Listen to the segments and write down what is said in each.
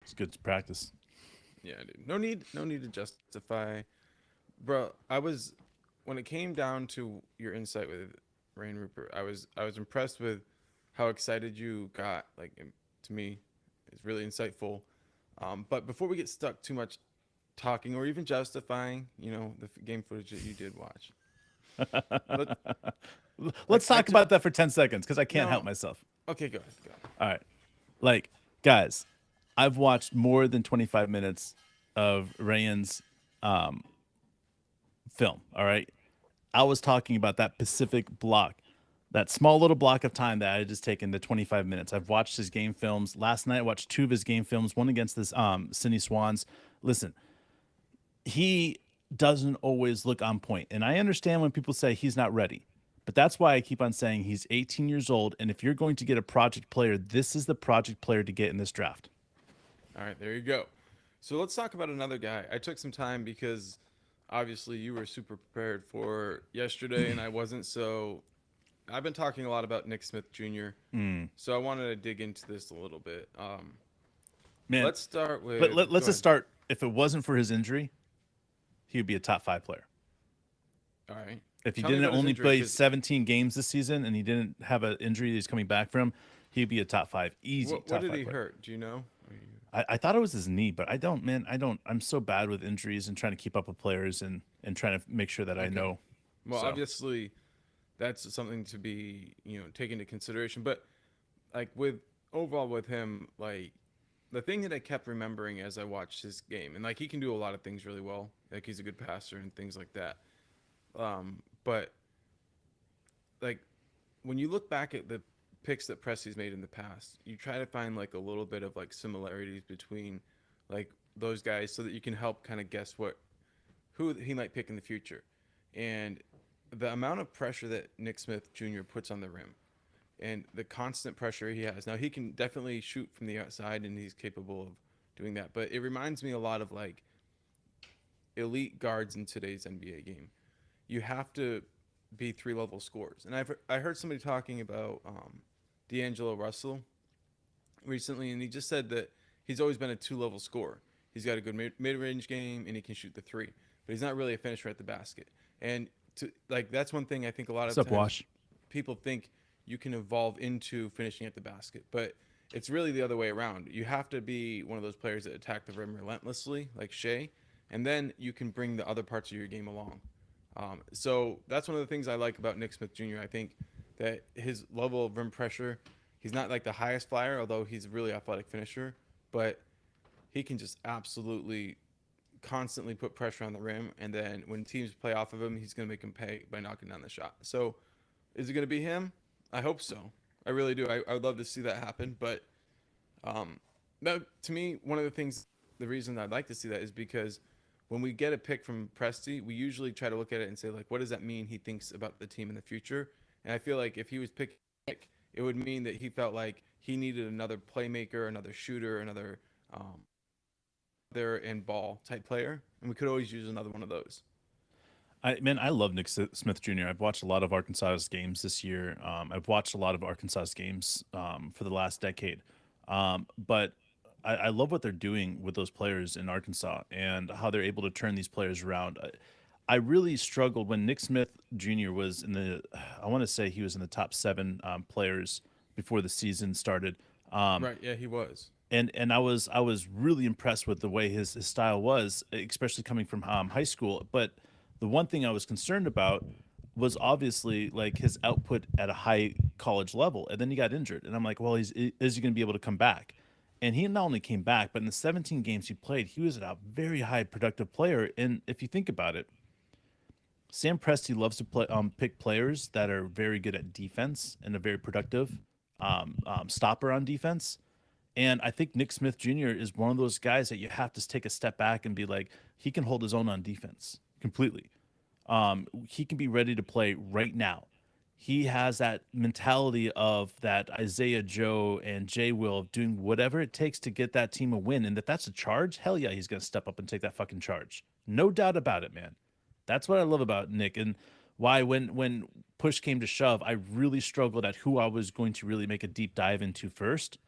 It's good to practice. Yeah, dude. No need to justify, bro. When it came down to your insight with Rain Rupert, I was impressed with how excited you got. Like, to me, it's really insightful. But before we get stuck too much talking or even justifying, the game footage that you did watch, let Let's I talk took about that for 10 seconds because I can't help no. myself. Okay, go ahead. Go ahead. All right. Like, guys, I've watched more than 25 minutes of Ryan's um, film. All right. I was talking about that Pacific block, that small little block of time that I had just taken the 25 minutes. I've watched his game films. Last night, I watched two of his game films, one against this Sydney Swans. Listen, he doesn't always look on point. And I understand when people say he's not ready. But that's why I keep on saying he's 18 years old. And if you're going to get a project player, this is the project player to get in this draft. All right, there you go. So let's talk about another guy. I took some time because obviously you were super prepared for yesterday, and I wasn't. So I've been talking a lot about Nick Smith Jr. Mm. So I wanted to dig into this a little bit. Man, Let's start let, with. let, Go let's just ahead. start. If it wasn't for his injury, he would be a top five player. All right. If he Tell me didn't about his only injury, play because 17 games this season and he didn't have an injury that he's coming back from, he'd be a top five, easy what top did five he player. hurt? Do you know? I thought it was his knee, but I don't, man. I don't. I'm so bad with injuries and trying to keep up with players and trying to make sure that I Okay. know. Well, So obviously, that's something to be taken into consideration. But like with overall with him, like the thing that I kept remembering as I watched his game, and like he can do a lot of things really well. Like he's a good passer and things like that. But like when you look back at the picks that Presley's made in the past, you try to find like a little bit of like similarities between like those guys so that you can help kind of guess who he might pick in the future. And the amount of pressure that Nick Smith Jr. puts on the rim and the constant pressure he has. Now he can definitely shoot from the outside and he's capable of doing that, but it reminds me a lot of like elite guards in today's NBA game. You have to be three-level scorers. And I heard somebody talking about D'Angelo Russell recently, and he just said that he's always been a two-level scorer. He's got a good mid-range game, and he can shoot the three, but he's not really a finisher at the basket. And that's one thing I think a lot what's of up, times Wash? people think you can evolve into finishing at the basket, but it's really the other way around. You have to be one of those players that attack the rim relentlessly, like Shea, and then you can bring the other parts of your game along. So that's one of the things I like about Nick Smith Jr. I think that his level of rim pressure, he's not like the highest flyer, although he's a really athletic finisher, but he can just absolutely constantly put pressure on the rim. And then when teams play off of him, he's going to make them pay by knocking down the shot. So is it going to be him? I hope so. I really do. I would love to see that happen. But um, that, to me, one of the things, the reason I'd like to see that is because when we get a pick from Presti, we usually try to look at it and say, like, what does that mean he thinks about the team in the future? And I feel like if he was picking Nick, it would mean that he felt like he needed another playmaker, another shooter, another there and ball type player, and we could always use another one of those. I love Nick Smith Jr. I've watched a lot of Arkansas's games this year. I've watched a lot of Arkansas's games for the last decade. But I love what they're doing with those players in Arkansas and how they're able to turn these players around. I really struggled when Nick Smith Jr. was in the, I want to say he was in the top seven players before the season started. Um, Right? Yeah, he was. and I was really impressed with the way his style was, especially coming from high school. But the one thing I was concerned about was obviously like his output at a high college level, and then he got injured, and I'm like, well, is he going to be able to come back? And he not only came back, but in the 17 games he played, he was a very high productive player. And if you think about it, Sam Presti loves to pick players that are very good at defense and a very productive stopper on defense. And I think Nick Smith Jr. is one of those guys that you have to take a step back and be like, he can hold his own on defense completely. He can be ready to play right now. He has that mentality of that Isaiah Joe and Jay Will of doing whatever it takes to get that team a win. And if that's a charge, hell yeah, he's going to step up and take that fucking charge. No doubt about it, man. That's what I love about Nick, and why when push came to shove, I really struggled at who I was going to really make a deep dive into first.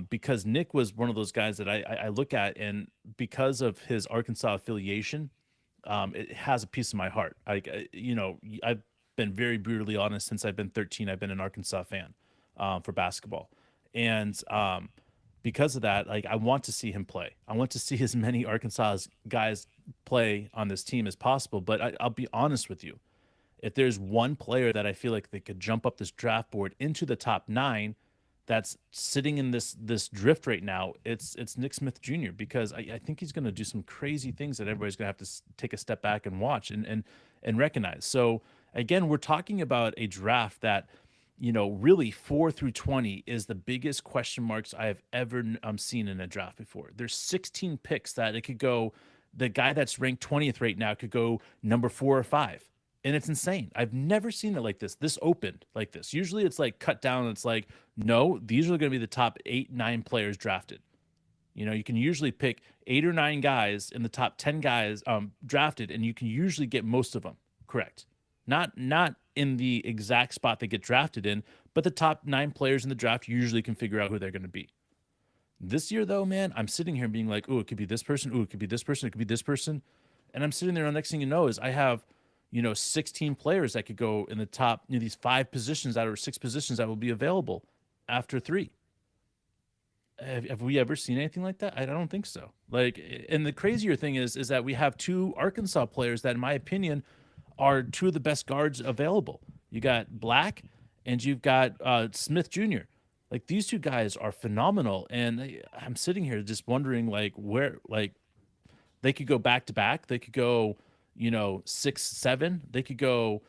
because Nick was one of those guys that I look at, and because of his Arkansas affiliation, it has a piece of my heart. I've been very brutally honest since I've been 13. I've been an Arkansas fan for basketball, and because of that, like I want to see him play. I want to see as many Arkansas guys play on this team as possible. But I'll be honest with you, if there's one player that I feel like they could jump up this draft board into the top 9 that's sitting in this drift right now, it's Nick Smith Jr. because I think he's going to do some crazy things that everybody's going to have to take a step back and watch and recognize. So again, we're talking about a draft that, really 4 through 20 is the biggest question marks I have ever seen in a draft before. There's 16 picks that it could go. The guy that's ranked 20th right now could go number 4 or 5. And it's insane. I've never seen it like this opened like this. Usually it's like cut down. It's like, no, these are going to be the top 8, 9 players drafted. You can usually pick 8 or 9 guys in the top 10 guys drafted, and you can usually get most of them correct. Not in the exact spot they get drafted in, but the top 9 players in the draft usually can figure out who they're going to be. This year, though, man, I'm sitting here being like, oh, it could be this person. Oh, it could be this person. It could be this person. And I'm sitting there, and the next thing you know is I have, 16 players that could go in the top, these 5 positions out of 6 positions that will be available after 3. Have we ever seen anything like that? I don't think so. Like, and the crazier thing is that we have 2 Arkansas players that, in my opinion, are 2 of the best guards available. You got Black and you've got Smith Jr. Like, these 2 guys are phenomenal. And I'm sitting here just wondering, like, where, like, they could go back to back. They could go, 6-7. They could go,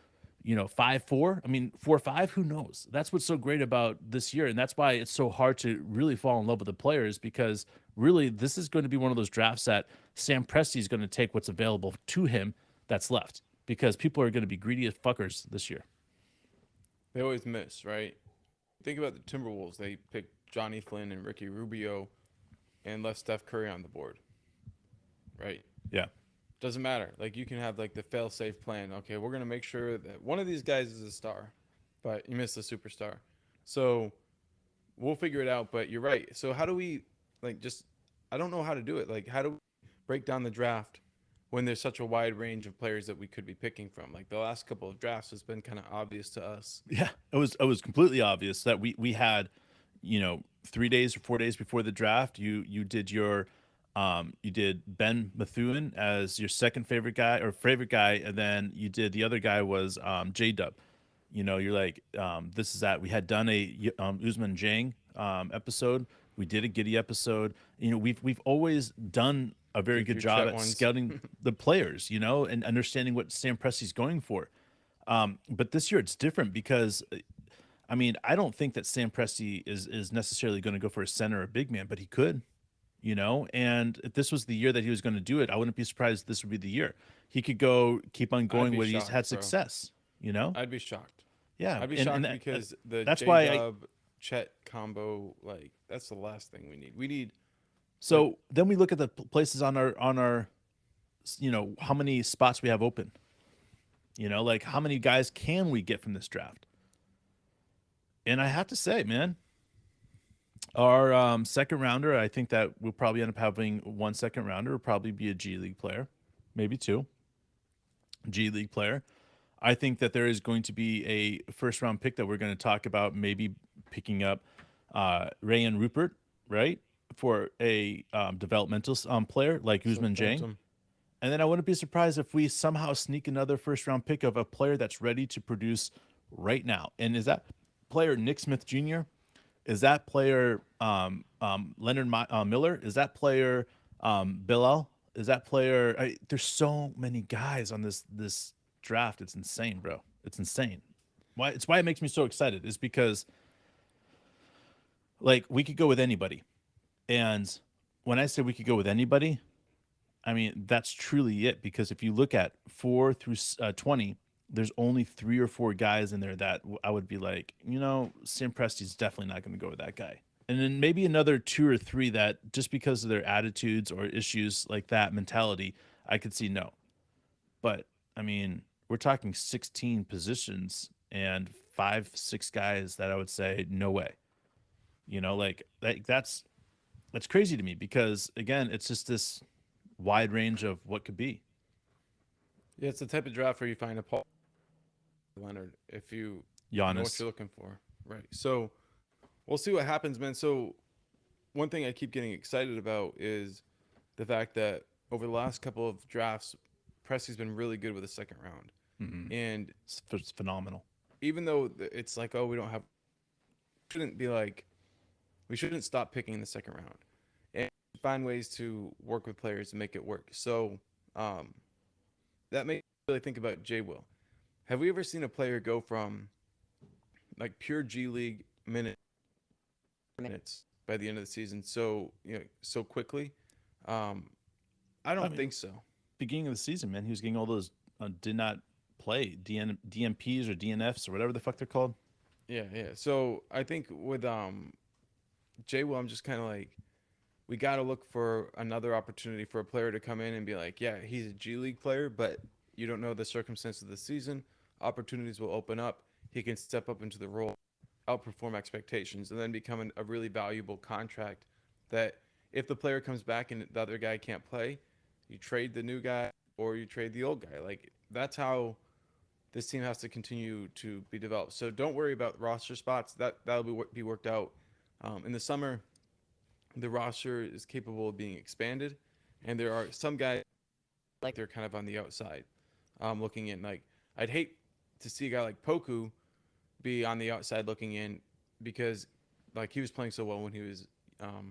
5-4. I mean, 4-5. Who knows? That's what's so great about this year, and that's why it's so hard to really fall in love with the players, because really this is going to be one of those drafts that Sam Presti is going to take what's available to him that's left, because people are going to be greedy as fuckers this year. They always miss, right? Think about the Timberwolves. They picked Johnny Flynn and Ricky Rubio and left Steph Curry on the board, right? Yeah. Doesn't matter. Like, you can have like the fail-safe plan. Okay, we're gonna make sure that one of these guys is a star, but you missed the superstar. So we'll figure it out. But you're right. So how do we, like, just, I don't know how to do it. Like, how do we break down the draft when there's such a wide range of players that we could be picking from? Like, the last couple of drafts has been kind of obvious to us. Yeah, it was completely obvious that we had, 3 days or 4 days before the draft, you did Ben Methuen as your second favorite guy, and then you did the other guy was J Dub. You're like, this is that we had done a Usman Jang episode. We did a Giddy episode. We've always done a very good job at scouting the players, and understanding what Sam Presti's going for. But this year it's different because, I mean, I don't think that Sam Presti is necessarily going to go for a center or a big man, but he could. And if this was the year that he was going to do it, I wouldn't be surprised this would be the year. He could keep on going where he's had success, I'd be shocked. Yeah. I'd be shocked because the that's J-Dub Chet combo, like, that's the last thing we need. We need. So then we look at the places on our, how many spots we have open, like how many guys can we get from this draft? And I have to say, man, our second rounder, I think that we'll probably end up having 1 second rounder. Will probably be a G League player, maybe 2 G League player. I think that there is going to be a first round pick that we're going to talk about, maybe picking up Rayan Rupert, right, for a developmental player like Usman Jang. And then I wouldn't be surprised if we somehow sneak another first round pick of a player that's ready to produce right now. And is that player Nick Smith Jr.? Is that player Leonard Miller? Is that player Bilal? Is that player? There's so many guys on this draft. It's insane, bro. It's insane. It's why it makes me so excited, is because, like, we could go with anybody. And when I say we could go with anybody, I mean, that's truly it. Because if you look at 4 through 20, there's only 3 or 4 guys in there that I would be like, Sam Presti's definitely not going to go with that guy. And then maybe another 2 or 3 that, just because of their attitudes or issues like that mentality, I could see no. But I mean, we're talking 16 positions and 5, 6 guys that I would say no way. That's crazy to me because again, it's just this wide range of what could be. Yeah, it's the type of draft where you find a Paul Leonard if you know what Giannis. you're looking for. Right. So we'll see what happens, man. So one thing I keep getting excited about is the fact that over the last couple of drafts, Presti's been really good with the second round. Mm-hmm. And It's phenomenal. even though it's like, oh, we don't have, shouldn't be like, we shouldn't stop picking in the second round and find ways to work with players and make it work. So um, that makes me really think about J Will. Have we ever seen a player go from like pure G League minutes by the end of the season so quickly? Um, I I don't mean, think so. beginning of the season, man, he was getting all those did not play DMPs or DNFs or whatever the fuck they're called. Yeah, yeah. So I think with J Will, I'm just kind of like, we got to look for another opportunity for a player to come in and be like, yeah, he's a G League player, but you don't know the circumstances of the season. Opportunities will open up. He can step up into the role, outperform expectations, and then become a really valuable contract that if the player comes back and the other guy can't play, you trade the new guy or you trade the old guy. Like that's how this team has to continue to be developed. So don't worry about roster spots. That'll be worked out in the summer. The roster is capable of being expanded, and there are some guys like they're kind of on the outside, looking in. Like I'd hate to see a guy like Poku be on the outside looking in because like he was playing so well when he was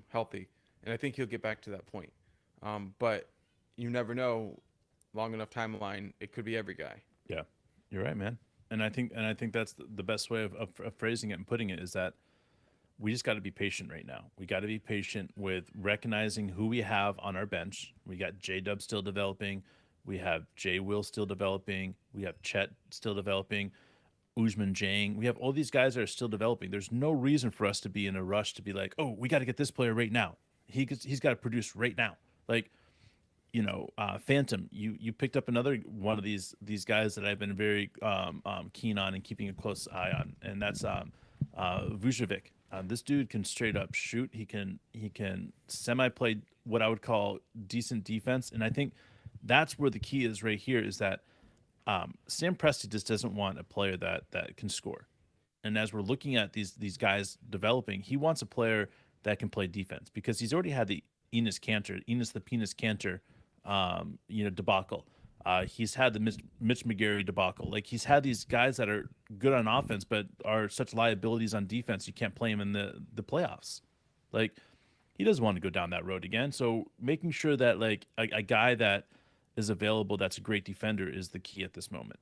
healthy, and I think he'll get back to that point. But you never know. Long enough timeline, it could be every guy. Yeah, you're right, man. And I think that's the best way of phrasing it and putting it is that we just got to be patient right now. We got to be patient with recognizing who we have on our bench. We got J Dub still developing. We have J Will still developing. We have Chet still developing. Usman Jang. We have all these guys that are still developing. There's no reason for us to be in a rush to be like, oh, we got to get this player right now. He's got to produce right now. Like, Phantom, you picked up another one of these guys that I've been very keen on and keeping a close eye on, and that's Vujovic. This dude can straight up shoot. He can semi play what I would call decent defense, and I think that's where the key is right here. Is that Sam Presti just doesn't want a player that can score, and as we're looking at these guys developing, he wants a player that can play defense because he's already had the Enos the Penis Cantor, debacle. He's had the Mitch McGarry debacle. Like he's had these guys that are good on offense, but are such liabilities on defense. You can't play him in the playoffs. Like he doesn't want to go down that road again. So making sure that like a guy that is available that's a great defender is the key at this moment.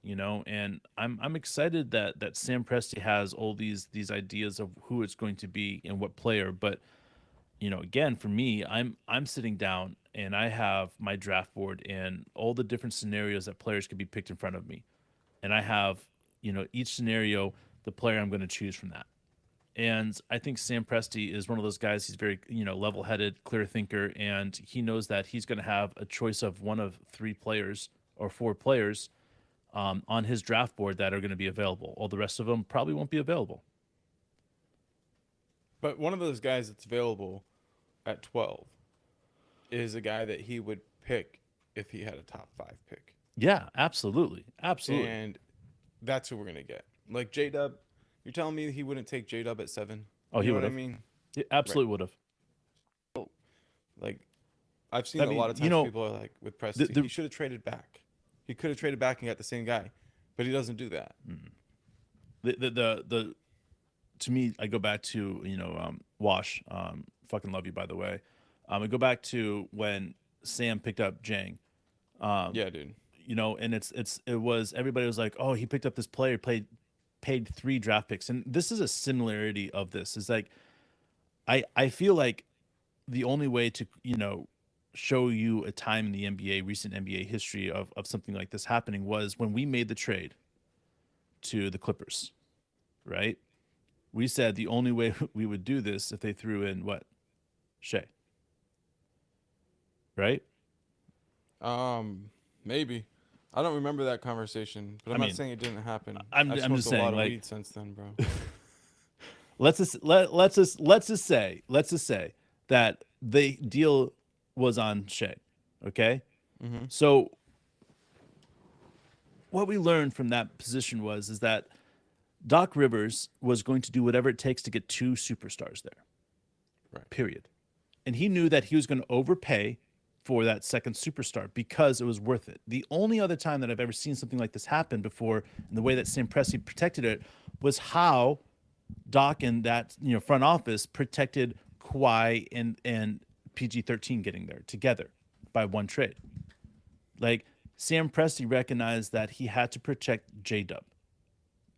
And I'm excited that Sam Presti has all these ideas of who it's going to be and what player, but again, for me, I'm sitting down and I have my draft board and all the different scenarios that players could be picked in front of me. And I have, each scenario, the player I'm going to choose from that. And I think Sam Presti is one of those guys. He's very, level-headed, clear thinker, and he knows that he's going to have a choice of one of three players or four players on his draft board that are going to be available. All the rest of them probably won't be available. But one of those guys that's available at 12 is a guy that he would pick if he had a top 5 pick. Yeah, absolutely, absolutely. And that's who we're going to get. Like J Dub, you're telling me he wouldn't take J Dub at 7? Oh, You he know would what I have. mean? He Right. absolutely would have. Like, I've seen I a lot mean, of times people are like, with Presti, the he should have traded back. He could have traded back and got the same guy, but he doesn't do that. the to me, I go back to Wash. Fucking love you, by the way. I go back to when Sam picked up Jang. Um, Yeah, dude. and it was everybody was like, oh, he picked up this player, paid 3 draft picks, and this is a similarity of this. Is like I feel like the only way to show you a time in the NBA, recent NBA history of something like this happening was when we made the trade to the Clippers, right? We said the only way we would do this if they threw in what? Shea, right? Um, Maybe. I don't remember that conversation, but I I'm not mean, saying it didn't happen. I'm I've I'm smoked just a lot saying of like weed since then, bro. let's just say that the deal was on Shea. Okay, Mm-hmm. so what we learned from that position is that Doc Rivers was going to do whatever it takes to get two superstars there. Right. Period. And he knew that he was going to overpay for that second superstar because it was worth it. The only other time that I've ever seen something like this happen before, and the way that Sam Presti protected it, was how Doc and that front office protected Kawhi and PG-13 getting there together by one trade. Like Sam Presti recognized that he had to protect J-Dub.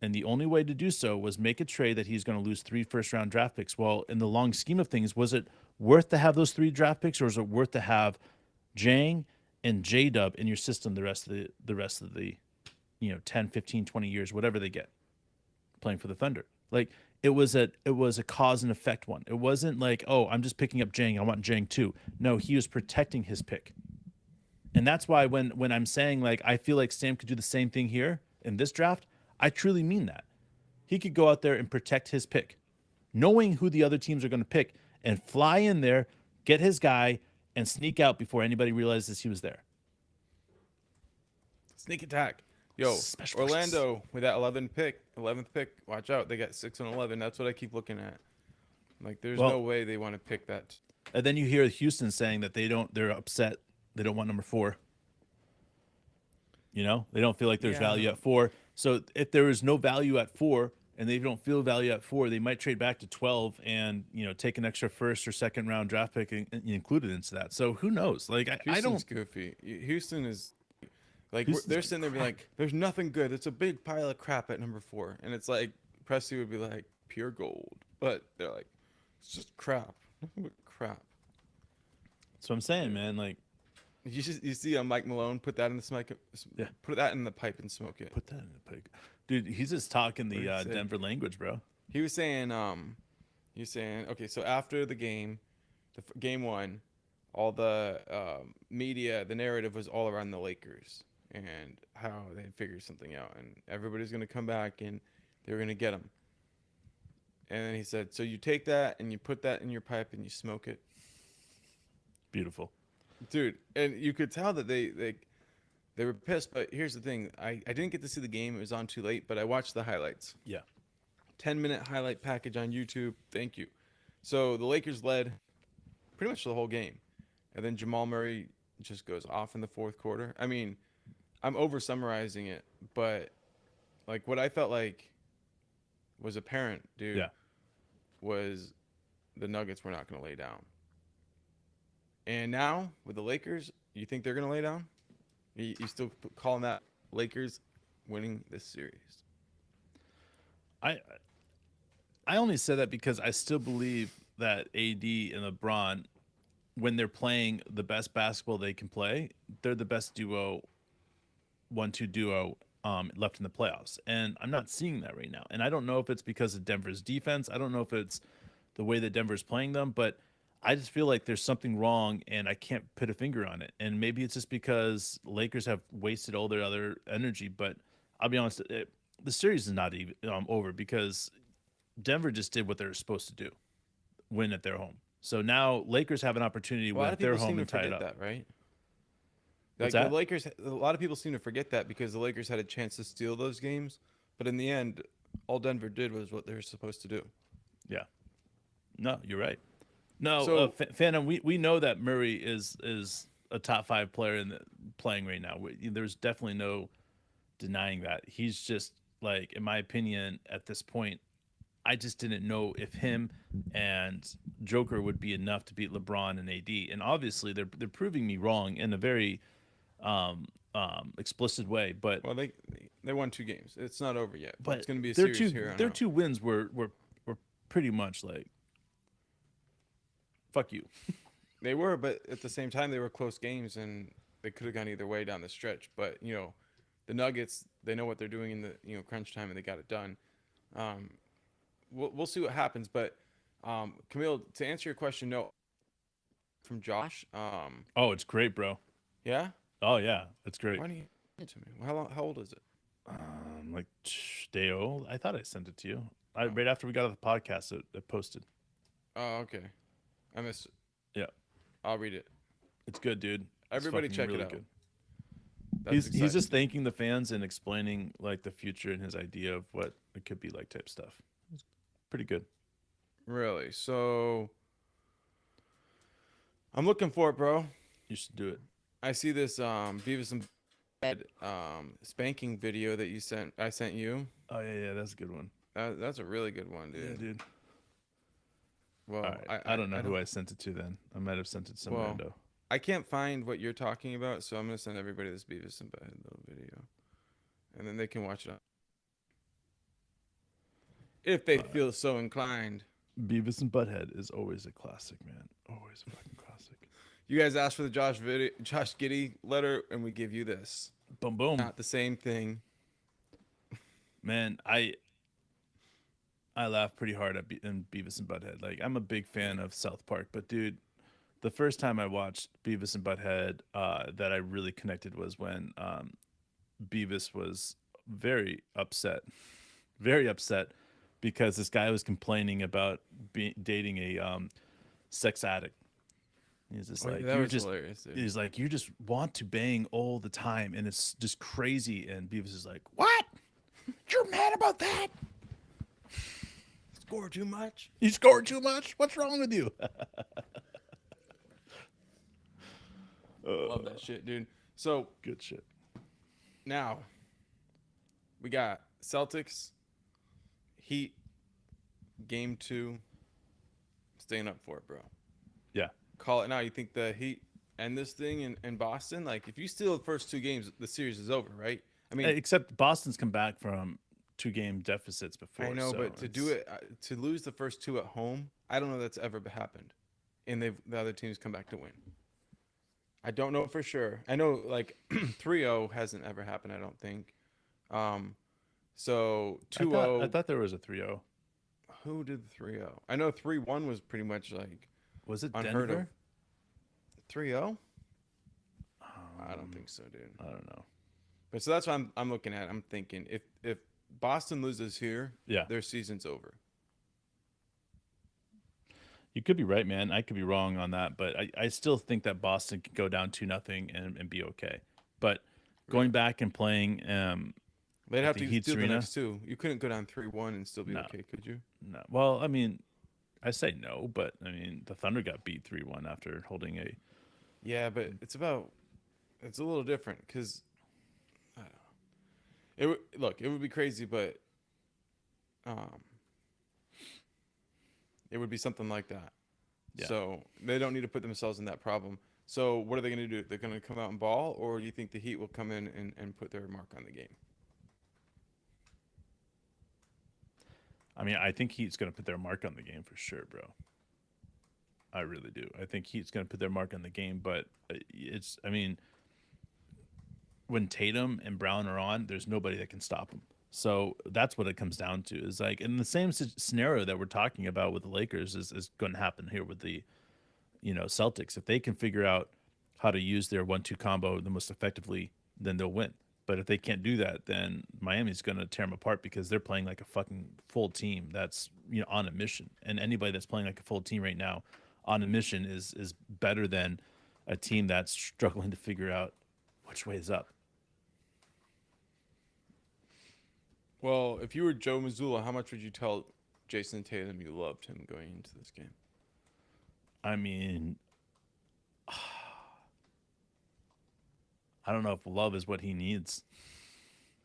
And the only way to do so was make a trade that he's going to lose 3 first-round draft picks. Well, in the long scheme of things, was it worth to have those 3 draft picks, or is it worth to have Jang and J-Dub in your system the rest of the 10, 15, 20 years, whatever they get, playing for the Thunder? Like it was a cause and effect one. It wasn't like, oh, I'm just picking up Jang, I want Jang too. No, he was protecting his pick. And that's why when I'm saying like I feel like Sam could do the same thing here in this draft, I truly mean that. He could go out there and protect his pick, knowing who the other teams are going to pick, and fly in there, get his guy, and sneak out before anybody realizes he was there. Sneak attack. Yo, Special Orlando with that 11th pick, watch out. They got 6 and 11. That's what I keep looking at. Like, there's no way they want to pick that. And then you hear Houston saying that they're upset. They don't want number 4. They don't feel like there's value at 4. So if there is no value at 4 and they don't feel value at 4, they might trade back to 12 and, take an extra first or second round draft pick and include it into that. So who knows? Like, I don't. Goofy. Houston is like, Houston's they're sitting there being like, there's nothing good. It's a big pile of crap at number 4. And it's like, Presti would be like, pure gold. But they're like, it's just crap. Nothing but crap. That's what I'm saying, man. Like, You see Mike Malone put that in the smoke. Yeah. Put that in the pipe and smoke it. Put that in the pipe. Dude, he's just talking the Denver language, bro. He was saying, okay, so after the game, game 1, all the media, the narrative was all around the Lakers and how they had figured something out, and everybody's going to come back and they were going to get them. And then he said, so you take that and you put that in your pipe and you smoke it. Beautiful. Dude, and you could tell that they were pissed, but here's the thing. I didn't get to see the game. It was on too late, but I watched the highlights. Yeah. 10-minute highlight package on YouTube. Thank you. So the Lakers led pretty much the whole game. And then Jamal Murray just goes off in the fourth quarter. I mean, I'm over summarizing it, but like what I felt like was apparent, dude, was the Nuggets were not going to lay down. And now with the Lakers, you think they're going to lay down? You still calling that Lakers winning this series? I only said that because I still believe that AD and LeBron, when they're playing the best basketball they can play, they're the best duo, 1-2 duo left in the playoffs. And I'm not seeing that right now. And I don't know if it's because of Denver's defense. I don't know if it's the way that Denver's playing them, but I just feel like there's something wrong and I can't put a finger on it. And maybe it's just because Lakers have wasted all their other energy, but I'll be honest, the series is not even over because Denver just did what they're supposed to do, win at their home. So now Lakers have an opportunity to win at their home and tie it up. That, right? What's Like that? the Lakers, a lot of people seem to forget that because the Lakers had a chance to steal those games, but in the end, all Denver did was what they were supposed to do. Yeah. No, you're right. No, So- Phantom, we know that Murray is a top 5 player playing right now. There's definitely no denying that. He's just like, in my opinion, at this point, I just didn't know if him and Joker would be enough to beat LeBron and AD. And obviously, they're proving me wrong in a very explicit way. But Well, they won 2 games. It's not over yet. but It's going to be a their series two here on their out. 2 wins were pretty much like, fuck you. They were, but at the same time, they were close games, and they could have gone either way down the stretch. But the Nuggets, they know what they're doing in the crunch time, and they got it done. We'll see what happens. But Camille, to answer your question, no. From Josh, Oh, it's great, bro. yeah. Oh yeah, it's great. Why don't you send it to me? How old is it? Like day old. I thought I sent it to you. Oh, right after we got off the podcast, it posted. oh, okay. I missed it. Yeah, I'll read it. it's good, dude. It's Everybody fucking check it really out. good. That's He's exciting, just dude. thanking the fans and explaining like the future and his idea of what it could be like type stuff. It's pretty good. Really. So I'm looking for it, bro. You should do it. I see this Beavis and Bed spanking video that you sent. I sent you. Oh yeah, that's a good one. That's a really good one, Yeah, dude. dude. All Well, right. I don't know I who don't. I sent it to then. I might have sent it to some Well, rando. I can't find what you're talking about, so I'm gonna send everybody this Beavis and Bed little video, and then they can watch it if they All right. feel so inclined. Beavis and Butthead is always a classic, man. Always a fucking classic. You guys asked for the Josh Giddy letter, and we give you this. Boom, boom, Not the same thing. man. I laugh pretty hard at in Beavis and Butthead. Like I'm a big fan of South Park, but dude, the first time I watched Beavis and Butthead, that I really connected was when Beavis was very upset because this guy was complaining about dating a sex addict. He's just Oh, yeah, like, that was hilarious, dude. he's like, you just want to bang all the time, and it's just crazy. And Beavis is like, what? You're mad about that? Score too much. You scored too much? What's wrong with you? Love that shit, dude. So Good shit. now we got Celtics, Heat, game 2. Staying up for it, bro. Yeah. Call it now. You think the Heat end this thing in Boston? Like, if you steal the first 2 games, the series is over, right? I mean, Except Boston's come back from 2-game deficits before. I know, so but to do it, to lose the first 2 at home, I don't know that's ever happened, and the other teams come back to win. I don't know for sure. I know like 3-0 hasn't ever happened. I don't think. So I 2-0. thought there was a 3-0. Who did the 3-0? I know 3-1 was pretty much like Was it unheard Denver? of. 3-0? I don't Um, think so, dude. I don't know. But so that's what I'm looking at. I'm thinking if Boston loses here, Yeah. their season's over. You could be right, man. I could be wrong on that, but I still think that Boston could go down 2-0 and be okay. But going back and playing They'd at have the to Heat's steal the arena, next 2. You couldn't go down 3-1 and still be no, okay, could you? no. Well, I mean, I say no, but I mean the Thunder got beat 3-1 after holding a. Yeah, but it's a little different because I don't know. It would be crazy, but um, it would be something like that. Yeah. So they don't need to put themselves in that problem. So what are they going to do? They're going to come out and ball, or do you think the Heat will come in and put their mark on the game? I mean, I think Heat's going to put their mark on the game for sure, bro. I really do. I think Heat's going to put their mark on the game, but it's. I mean, when Tatum and Brown are on, there's nobody that can stop them. So that's what it comes down to. Is like in the same scenario that we're talking about with the Lakers is going to happen here with the Celtics. If they can figure out how to use their 1-2 combo the most effectively, then they'll win. But if they can't do that, then Miami's going to tear them apart because they're playing like a fucking full team that's on a mission. And anybody that's playing like a full team right now on a mission is better than a team that's struggling to figure out which way is up. Well, if you were Joe Mazzulla, how much would you tell Jason Tatum you loved him going into this game? I mean, I don't know if love is what he needs.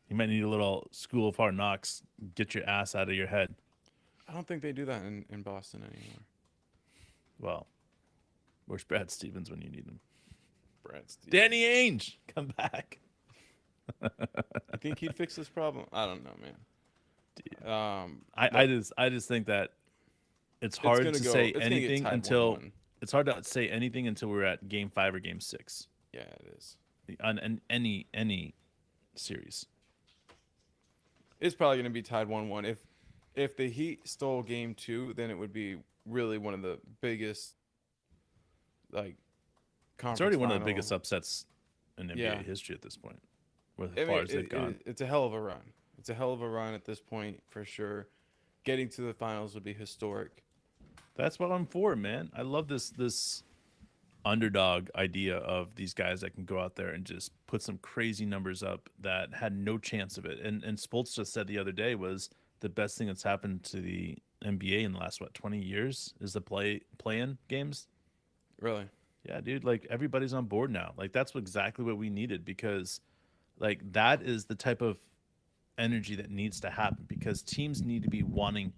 He might need a little school of hard knocks. Get your ass out of your head. I don't think they do that in Boston anymore. Well, where's Brad Stevens when you need him? Brad Stevens. Danny Ainge, come back. You think he'd fix this problem? I don't know, man. I just think that it's hard to say it's gonna get anything tied until 1-1. it's hard to say anything until we're at game 5 or game 6 Yeah, it is. on any series. It's probably gonna be tied 1-1. If the Heat stole game 2, then it would be really one of the biggest like conference. It's already one of the final. biggest upsets in NBA Yeah. history at this point, with I as mean, far as they've gone. it's a hell of a run. It's a hell of a run at this point for sure. getting to the finals would be historic. That's what I'm for, man. I love this underdog idea of these guys that can go out there and just put some crazy numbers up that had no chance of it. And Spoltz just said the other day was the best thing that's happened to the NBA in the last 20 years is the play-in games. Really. Yeah, dude, like everybody's on board now. Like that's exactly what we needed because like that is the type of energy that needs to happen because teams need to be wanting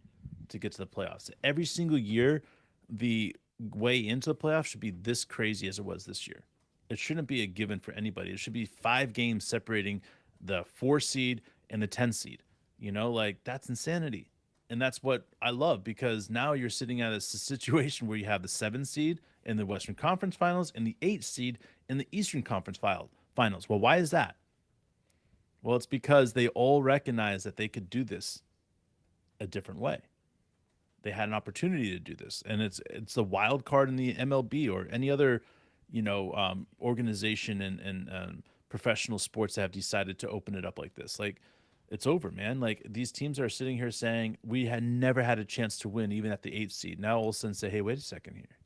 to get to the playoffs. Every single year, the way into the playoffs should be this crazy as it was this year. It shouldn't be a given for anybody. It should be 5 games separating the 4 seed and the 10 seed. Like that's insanity. And that's what I love because now you're sitting at a situation where you have the 7 seed in the Western Conference Finals and the 8 seed in the Eastern Conference Finals. Well, why is that? Well, it's because they all recognize that they could do this a different way. They had an opportunity to do this, and it's a wild card in the MLB or any other, organization and professional sports that have decided to open it up like this. Like, it's over, man. Like these teams are sitting here saying we had never had a chance to win, even at the 8th seed. Now all of a sudden say, hey, wait a second here,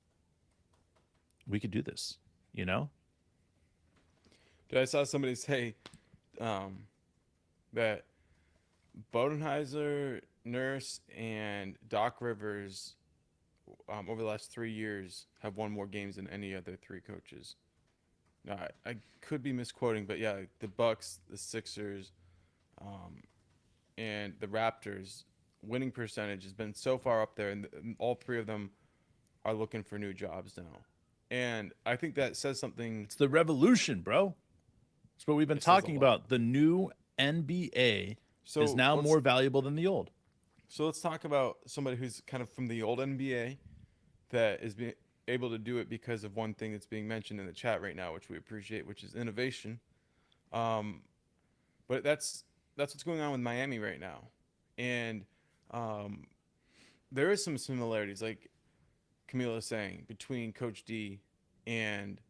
we could do this. You know? Dude, I saw somebody say um, that Bodenheiser, Nurse, and Doc Rivers over the last 3 years have won more games than any other three coaches. Now, I could be misquoting, but yeah, the Bucks, the Sixers, um, and the Raptors winning percentage has been so far up there, and all three of them are looking for new jobs now. And I think that says something. It's the revolution, bro. It's what we've been It says a talking lot. about. The new NBA is So now let's more valuable than the old. let's talk about somebody who's kind of from the old NBA that is being able to do it because of one thing that's being mentioned in the chat right now, which we appreciate, which is innovation. Um, but that's what's going on with Miami right now, and um, there is some similarities, like Camila is saying, between Coach D and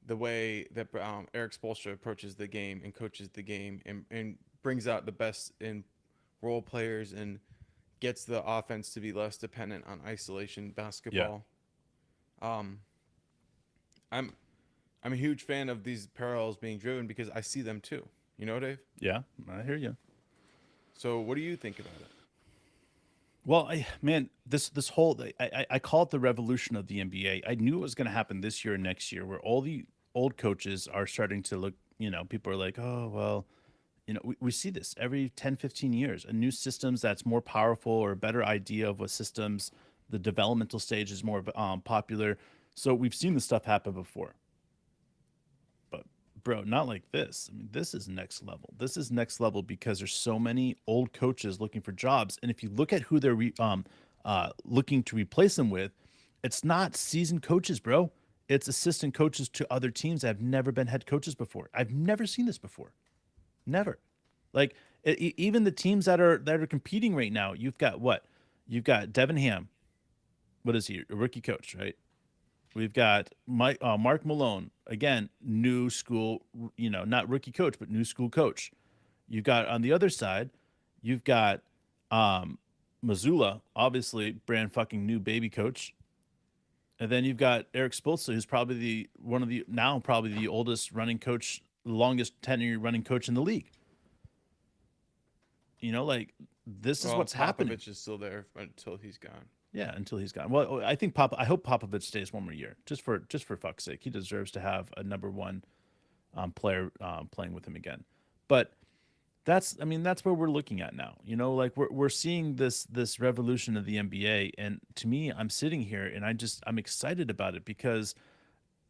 the way that Eric Spoelstra approaches the game and coaches the game and brings out the best in role players and gets the offense to be less dependent on isolation Yeah. basketball. Um, I'm I'm a huge fan of these parallels being driven because I see them too. You know, Dave? Yeah, I hear you. So what do you think about it? Well, man, this whole I call it the revolution of the NBA. I knew it was going to happen this year and next year, where all the old coaches are starting to look. People are like, oh well, we see this every 10, 15 years. A new systems that's more powerful or a better idea of what systems. The developmental stage is more popular. So we've seen this stuff happen before. But bro, not like this. I mean, this is next level. This is next level because there's so many old coaches looking for jobs, and if you look at who they're looking to replace them with, it's not seasoned coaches, bro. It's assistant coaches to other teams that have never been head coaches before. I've never seen this before. Never. Like even the teams that are competing right now, you've got what? You've got Devin Ham. What is he? A rookie coach, right? We've got Mark Malone, again, new school, not rookie coach, but new school coach. You've got on the other side, you've got um, Missoula, obviously brand fucking new baby coach, and then you've got Eric Spoelstra, who's probably probably the oldest running coach, longest tenure running coach in the league. Like this is Well, what's happening. Popovich is still there until he's gone. Yeah, until he's gone. Well, I hope Popovich stays one more year, just for fuck's sake. He deserves to have a number one player playing with him again. But that's where we're looking at now. Like we're seeing this revolution of the NBA, and to me, I'm sitting here and I'm excited about it because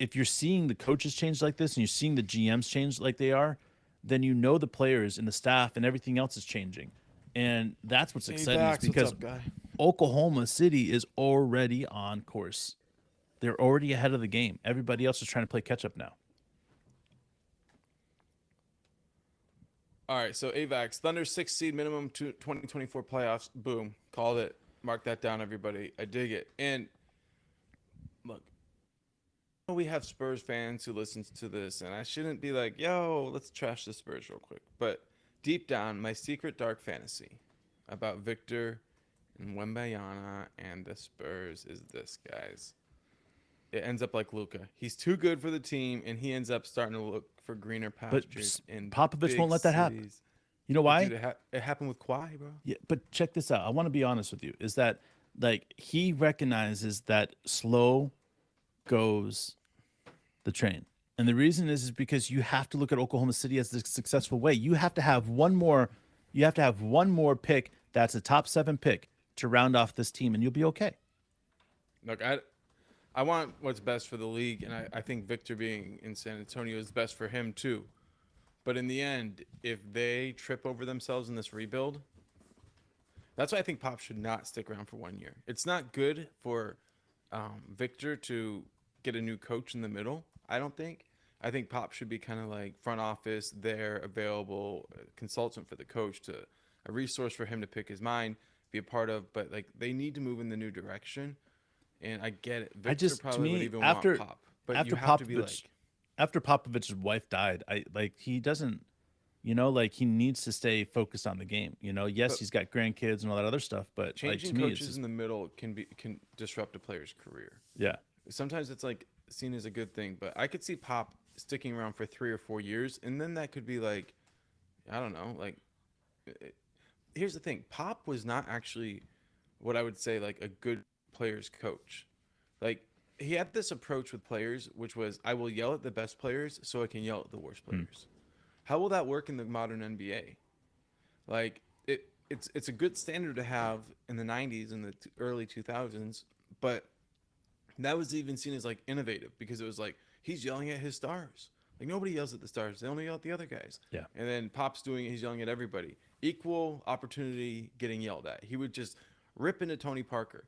if you're seeing the coaches change like this and you're seeing the GMs change like they are, then the players and the staff and everything else is changing. And that's what's Hey exciting is Vax, what's because up, guy? Oklahoma City is already on course. They're already ahead of the game. Everybody else is trying to play catch up now. All right, so AVAX, Thunder 6 seed minimum to 2024 playoffs. Boom, called it. Mark that down, everybody. I dig it. And look, we have Spurs fans who listens to this, and I shouldn't be like, yo, let's trash the Spurs real quick. But deep down, my secret dark fantasy about Victor and Wembayana and the Spurs is this, guys. It ends up like Luca. He's too good for the team, and he ends up starting to look for greener But pastures in Popovich big won't let that happen. cities. You know But dude, why? it happened with Kawhi, bro. Yeah, but check this out. I want to be honest with you. Is that like he recognizes that slow goes the train. And the reason is because you have to look at Oklahoma City as the successful way. You have to have one more pick that's a top 7 pick to round off this team and you'll be okay. Look, I want what's best for the league, and I think Victor being in San Antonio is best for him too. But in the end, if they trip over themselves in this rebuild, that's why I think Pop should not stick around for 1 year. It's not good for Victor to get a new coach in the middle, I don't think. I think Pop should be kind of like front office, there, available, consultant for the coach, to a resource for him to pick his mind, be a part of. But like they need to move in the new direction. And I get it. I Victor just to probably would me even after want Pop, but you after have to be Popovich like, after Popovich's wife died, I like he doesn't like he needs to stay focused on the game. Yes, but he's got grandkids and all that other stuff, but like to changing me it's coaches just in the middle can disrupt a player's career. yeah. Sometimes it's like seen as a good thing, but I could see Pop sticking around for 3 or 4 years, and then that could be like, I don't know, like. It, Here's the thing: Pop was not actually what I would say like a good players coach. Like he had this approach with players, which was I will yell at the best players so I can yell at the worst Hmm. players. How will that work in the modern NBA? Like it's a good standard to have in the 90s and the early 2000s, but that was even seen as like innovative because it was like he's yelling at his stars. Like nobody yells at the stars; they only yell at the other guys. Yeah. And then Pop's doing it; he's yelling at everybody. Equal opportunity getting yelled at. He would just rip into Tony Parker,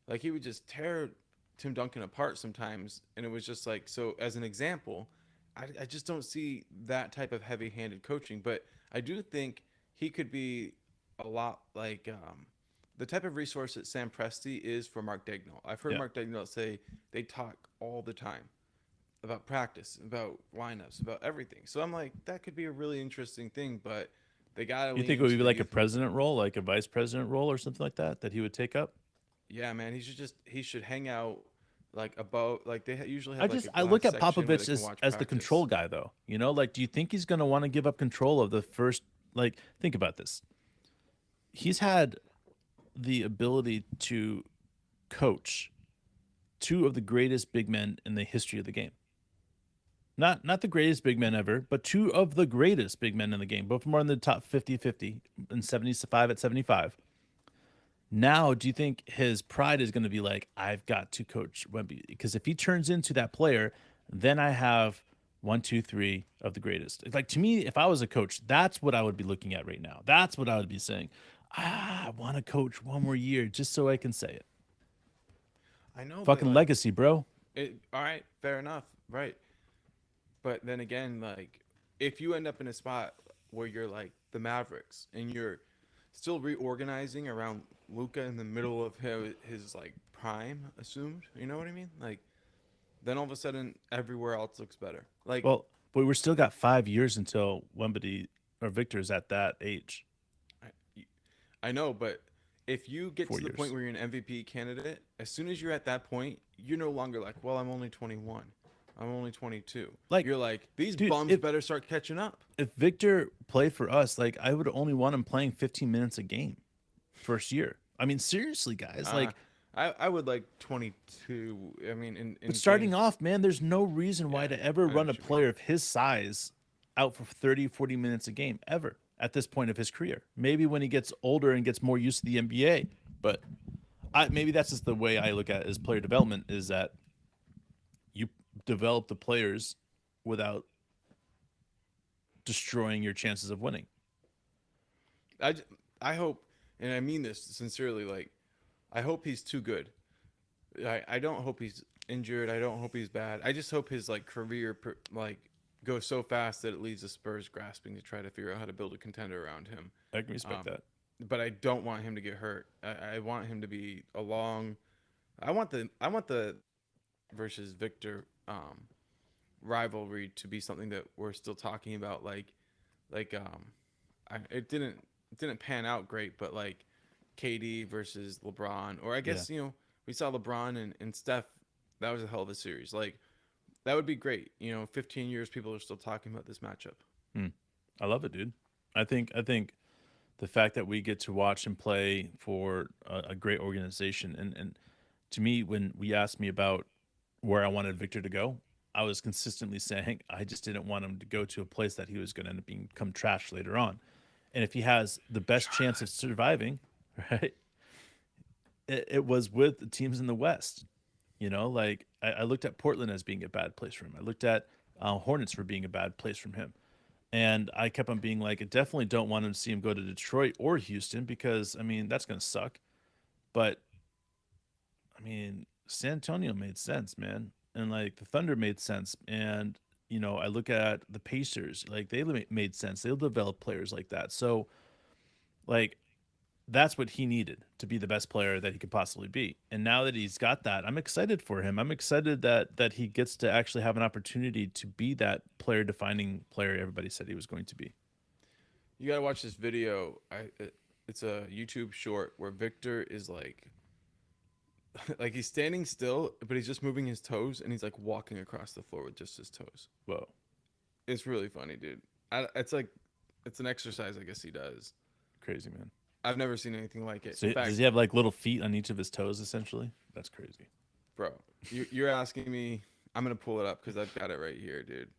like he would just tear Tim Duncan apart sometimes. And it was just like so. As an example, I just don't see that type of heavy-handed coaching. But I do think he could be a lot like the type of resource that Sam Presti is for Mark Dagnall. I've heard Yeah. Mark Dagnall say they talk all the time about practice, about lineups, about everything. So I'm like, that could be a really interesting thing, but they gotta You lean think it would into be the like a youth movement. president role, like a vice president role or something like that he would take up? Yeah, man, he should hang out like about like they usually I have like just a I look glass at section where they Popovich can as watch the control practice. guy though. Like do you think he's going to want to give up control of the first like think about this. He's had the ability to coach two of the greatest big men in the history of the game. Not the greatest big men ever, but two of the greatest big men in the game. Both of them are in the top 50-50 and 75 at 75. Now, do you think his pride is going to be like, I've got to coach Wemby? Because if he turns into that player, then I have one, two, three of the greatest. Like to me, if I was a coach, that's what I would be looking at right now. That's what I would be saying. I want to coach one more year just so I can say it. I know, but Fucking like legacy, bro. all right, fair enough, right? But then again, like if you end up in a spot where you're like the Mavericks and you're still reorganizing around Luca in the middle of his like prime assumed, you know what I mean? Like then all of a sudden everywhere else looks better. Like Well, but we're still got 5 years until Wemby or Victor is at that age. I, I know, but if you get Four to the point years. where you're an MVP candidate, as soon as you're at that point, you're no longer like, well, I'm only 21. I'm only 22. Like, You're like, these dude, bums better start catching up. if Victor played for us, like I would only want him playing 15 minutes a game first year. I mean, seriously, guys, Uh, like I would like 22. I mean, but in starting games. off, man, there's no reason why Yeah, to ever I know run a what you mean. player of his size out for 30, 40 minutes a game ever at this point of his career. Maybe when he gets older and gets more used to the NBA, but maybe that's just the way I look at it as player development is that you develop the players without destroying your chances of winning. I, j- I hope, and I mean this sincerely, like, I hope he's too good. I don't hope he's injured. I don't hope he's bad. I just hope his like career like goes so fast that it leaves the Spurs grasping to try to figure out how to build a contender around him. I can respect Um, that. but I don't want him to get hurt. I want him to be a long. I want the versus Victor rivalry to be something that we're still talking about. Like it didn't pan out great, but like KD versus LeBron, or I Yeah. guess we saw LeBron and Steph. That was a hell of a series. Like that would be great. 15 years, people are still talking about this matchup. Hmm. I love it, dude. I think the fact that we get to watch him play for a great organization, and to me, when we asked me about where I wanted Victor to go, I was consistently saying I just didn't want him to go to a place that he was going to end up become trash later on. And if he has the best chance of surviving, right, it was with the teams in the West. Like I looked at Portland as being a bad place for him. I looked at Hornets for being a bad place from him. And I kept on being like, I definitely don't want him to see him go to Detroit or Houston because, I mean, that's going to suck. But, I mean, San Antonio made sense, man. And like the Thunder made sense. And, I look at the Pacers, like they made sense. They'll develop players like that. So, like, that's what he needed to be the best player that he could possibly be. And now that he's got that, I'm excited for him. I'm excited that he gets to actually have an opportunity to be that player defining player everybody said he was going to be. You gotta watch this video. It's a YouTube short where Victor is like, like he's standing still, but he's just moving his toes, and he's like walking across the floor with just his toes. Whoa. It's really funny, dude. It's an exercise I guess he does. Crazy, man. I've never seen anything like it. So In fact, does he have like little feet on each of his toes essentially? That's crazy. bro, you're asking me. I'm gonna pull it up because I've got it right here, dude.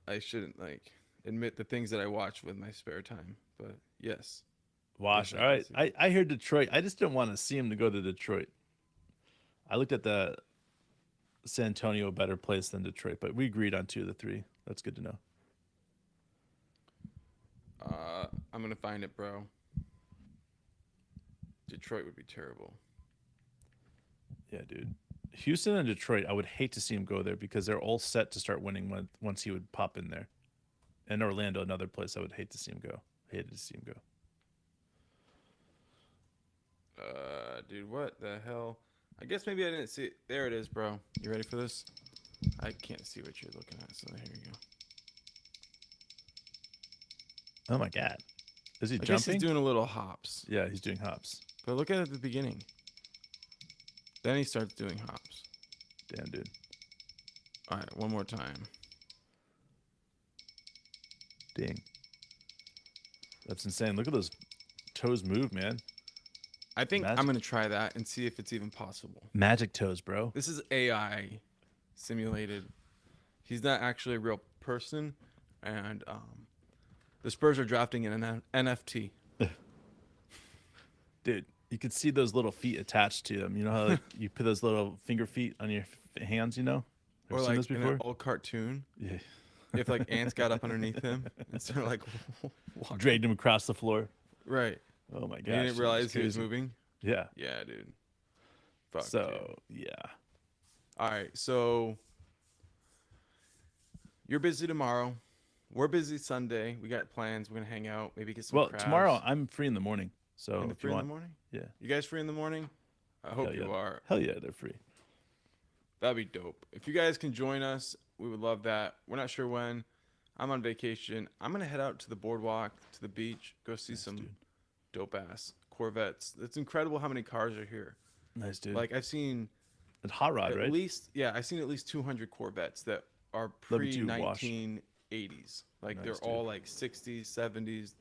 I shouldn't like admit the things that I watch with my spare time, but yes, Wash. yes, I All can right. see. I hear Detroit. I just didn't want to see him to go to Detroit. I looked at the San Antonio a better place than Detroit, but we agreed on two of the three. That's good to know. I'm gonna find it, bro. Detroit would be terrible. Yeah, dude. Houston and Detroit, I would hate to see him go there because they're all set to start winning once he would pop in there. And Orlando, another place I would hate to see him go. Hated to see him go. Dude, what the hell? I guess maybe I didn't see it. There it is, bro. You ready for this? I can't see what you're looking at, so here you go. Oh my God. Is he I guess he's jumping? doing a little hops, Yeah, he's doing hops. but look at the beginning. Then he starts doing hops. Damn, dude. All right, one more time. Dang. That's insane. Look at those toes move, man. I think Magic. I'm gonna try that and see if it's even possible. Magic toes, bro. This is AI simulated. He's not actually a real person, and the Spurs are drafting an NFT. Dude, you could see those little feet attached to them. You know how like, you put those little finger feet on your hands, you know? Have Or you seen like those in before? an old cartoon, Yeah. if like ants got up underneath him and started like walking. Dragged him across the floor. Right. Oh my And gosh. he didn't dude, realize it's he was crazy. moving. Yeah. Yeah, dude. Fuck. Dude. So, yeah. All right, so you're busy tomorrow. We're busy Sunday. We got plans. We're gonna hang out. Maybe get some Well, crabs. tomorrow I'm free in the morning. So, In the if free you in want. the morning. Yeah. You guys free in the morning? I hope Hell yeah. you are. Hell yeah, they're free. That'd be dope. If you guys can join us, we would love that. We're not sure when. I'm on vacation. I'm gonna head out to the boardwalk, to the beach, go see some dude. dope ass Corvettes. It's incredible how many cars are here. Nice, dude. Like I've seen It's hot rod, at right? least I've seen at least 200 Corvettes that are Love you pre too, Wash. 1980s. Like Nice, they're dude. all like 60s, 70s.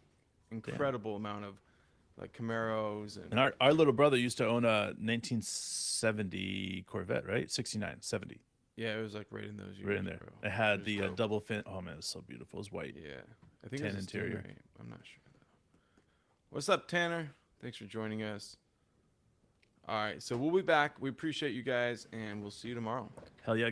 Incredible amount of like Camaros And our little brother used to own a 1970 Corvette, right? 69, 70. yeah, it was like right in those years. Right in there. Bro. It had was the dope. double fin. Oh man, it's so beautiful. It's white. Yeah, I think it Tan was a interior. Stingray. I'm not sure though. What's up, Tanner? Thanks for joining us. All right, so we'll be back. We appreciate you guys, and we'll see you tomorrow. Hell yeah.